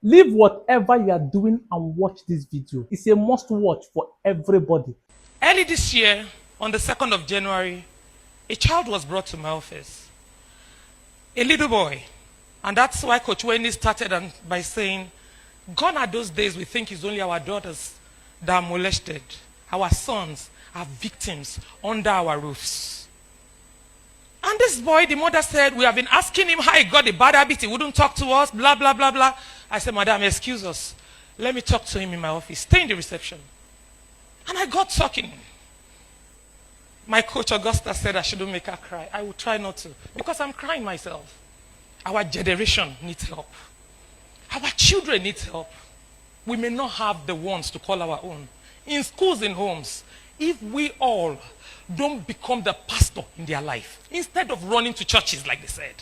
Leave whatever you are doing and watch this video. It's a must watch for everybody. Early this year, on the 2nd of January, a child was brought to my office. A little boy. And that's why Coach Wendy started by saying, gone are those days we think it's only our daughters that are molested. Our sons are victims under our roofs. And this boy, the mother said, we have been asking him how he got the bad habit. He wouldn't talk to us, blah, blah, blah, blah. I said, Madam, excuse us. Let me talk to him in my office. Stay in the reception. And I got talking. My coach, Augusta, said I shouldn't make her cry. I will try not to, because I'm crying myself. Our generation needs help. Our children need help. We may not have the ones to call our own. In schools and homes, if we all don't become the pastor in their life, instead of running to churches like they said,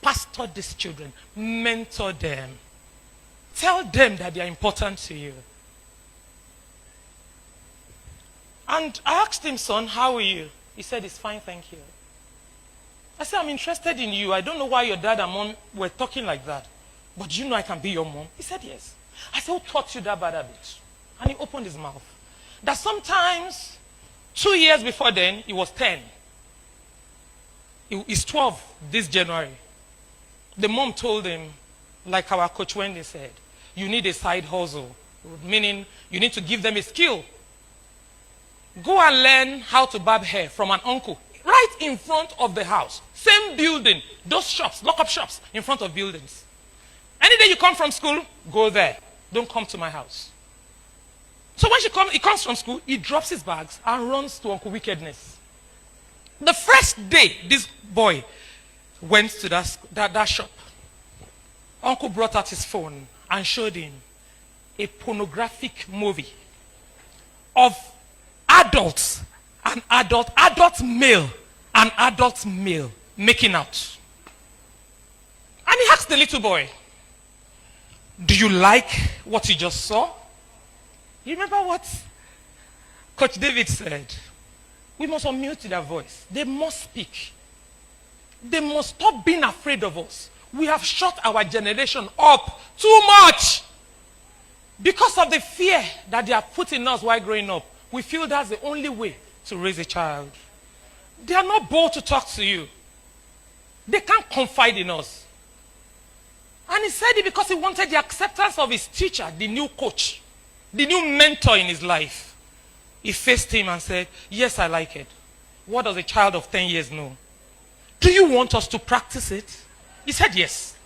pastor these children, mentor them, tell them that they are important to you. And I asked him, son, how are you? He said, it's fine, thank you. I said, I'm interested in you. I don't know why your dad and mom were talking like that. But do you know I can be your mom? He said, yes. I said, who taught you that bad habit? And he opened his mouth. That sometimes, 2 years before then, he was 10. He's 12 this January. The mom told him, like our coach Wendy said, you need a side hustle. Meaning, you need to give them a skill. Go and learn how to barb hair from an uncle. Right in front of the house. Same building. Those shops, lock-up shops in front of buildings. Any day you come from school, go there. Don't come to my house. So when he comes from school, he drops his bags and runs to Uncle Wickedness. The first day this boy went to that shop, Uncle brought out his phone and showed him a pornographic movie of adult male and adult male making out. And he asked the little boy, do you like what you just saw? You remember what Coach David said? We must unmute their voice. They must speak. They must stop being afraid of us. We have shut our generation up too much because of the fear that they have put in us while growing up. We feel that's the only way to raise a child. They are not bold to talk to you. They can't confide in us. And he said it because he wanted the acceptance of his teacher, the new coach, the new mentor in his life. He faced him and said, yes, I like it. What does a child of 10 years know? Do you want us to practice it? He said yes.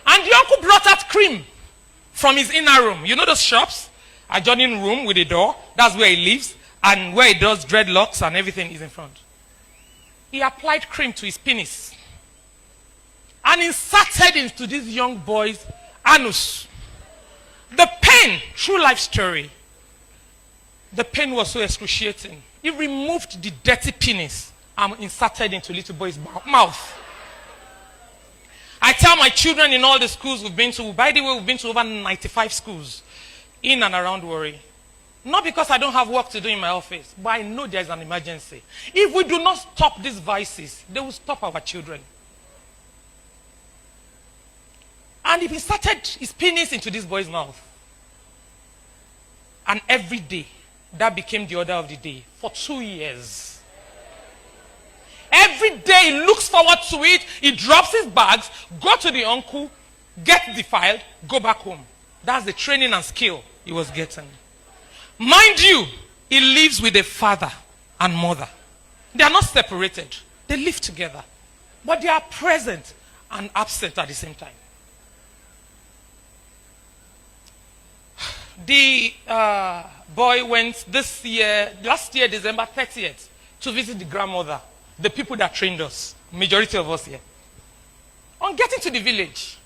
And the uncle brought out cream from his inner room. You know those shops? Adjoining room with a door. That's where he lives. And where he does dreadlocks and everything is in front. He applied cream to his penis. And inserted into this young boy's anus. The pain, true life story. The pain was so excruciating. He removed the dirty penis and inserted into little boy's mouth. I tell my children in all the schools we've been to, by the way, we've been to over 95 schools in and around Warri. Not because I don't have work to do in my office, but I know there's an emergency. If we do not stop these vices, they will stop our children. And he inserted his penis into this boy's mouth. And every day, that became the order of the day for 2 years. Every day he looks forward to it. He drops his bags, go to the uncle, get defiled, go back home. That's the training and skill he was getting. Mind you, he lives with a father and mother. They are not separated. They live together. But they are present and absent at the same time. The boy went last year, December 30th, to visit the grandmother, the people that trained us, majority of us here. On getting to the village,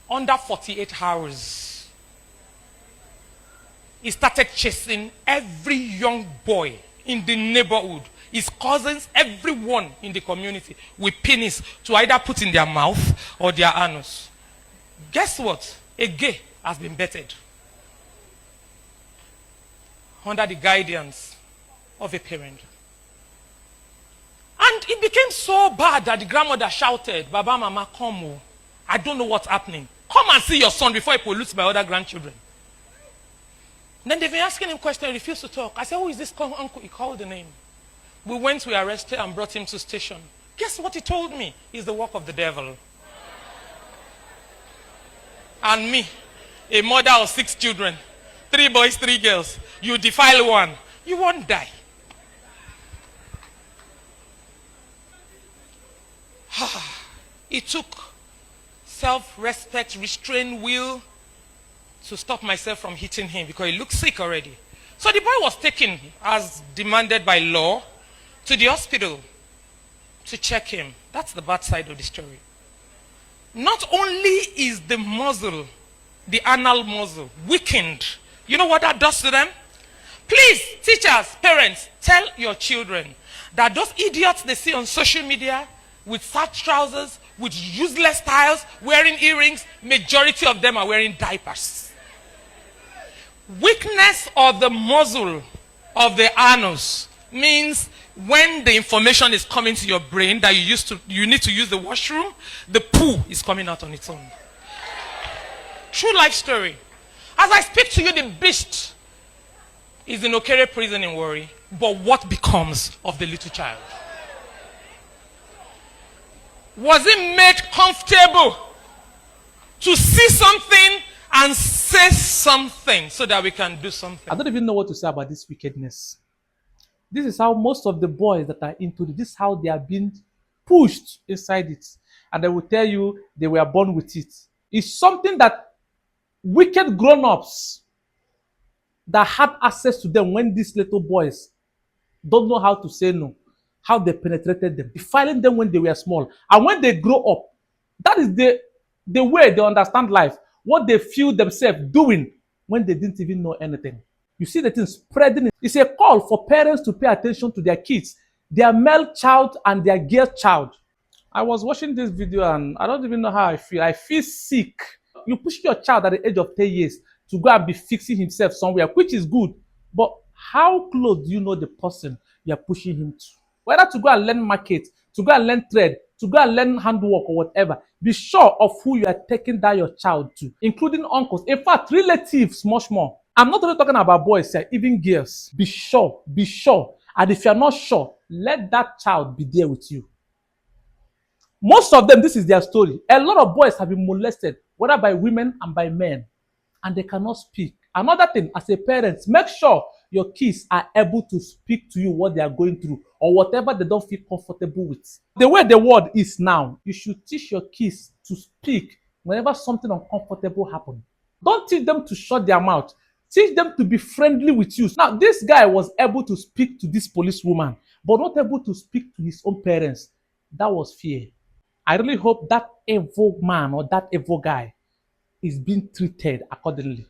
under 48 hours, he started chasing every young boy in the neighborhood, his cousins, everyone in the community, with penis to either put in their mouth or their anus. Guess what? A gay has been betted under the guidance of a parent. And it became so bad that the grandmother shouted, Baba, Mama, come. I don't know what's happening. Come and see your son before he pollutes my other grandchildren. Then they've been asking him questions, he refused to talk. I said, who is this uncle? He called the name. We went, we arrested and brought him to station. Guess what he told me? It's the work of the devil. And me, a mother of 6 children, 3 boys, 3 girls. You defile one, you won't die. It took self-respect, restrained will to stop myself from hitting him because he looked sick already. So the boy was taken, as demanded by law, to the hospital to check him. That's the bad side of the story. Not only is the muzzle, the anal muzzle, weakened, you know what that does to them? Please, teachers, parents, tell your children that those idiots they see on social media with short trousers, with useless styles, wearing earrings, majority of them are wearing diapers. Weakness of the muzzle of the anus means when the information is coming to your brain that you need to use the washroom, the poo is coming out on its own. True life story. As I speak to you, the beast is in Okere prison in Warri. But what becomes of the little child? Was it made comfortable to see something and say something so that we can do something? I don't even know what to say about this wickedness. This is how most of the boys that are into it, this is how they are being pushed inside it. And they will tell you they were born with it. It's something that wicked grown-ups that had access to them when these little boys don't know how to say no, how they penetrated them, defiling them when they were small. And when they grow up, that is the way they understand life, what they feel themselves doing when they didn't even know anything. You see the thing spreading. It's a call for parents to pay attention to their kids, their male child and their girl child. I was watching this video and I don't even know how I feel. I feel sick. You push your child at the age of 10 years to go and be fixing himself somewhere, which is good. But how close do you know the person you are pushing him to? Whether to go and learn market, to go and learn trade, to go and learn handwork or whatever, be sure of who you are taking that your child to, including uncles. In fact, relatives much more. I'm not only talking about boys, even girls. Be sure, be sure. And if you're not sure, let that child be there with you. Most of them, this is their story. A lot of boys have been molested, whether by women and by men, and they cannot speak. Another thing, as a parent, make sure your kids are able to speak to you what they are going through or whatever they don't feel comfortable with. The way the world is now, you should teach your kids to speak whenever something uncomfortable happens. Don't teach them to shut their mouth. Teach them to be friendly with you. Now, this guy was able to speak to this policewoman, but not able to speak to his own parents. That was fear. I really hope that evil man or that evil guy is being treated accordingly.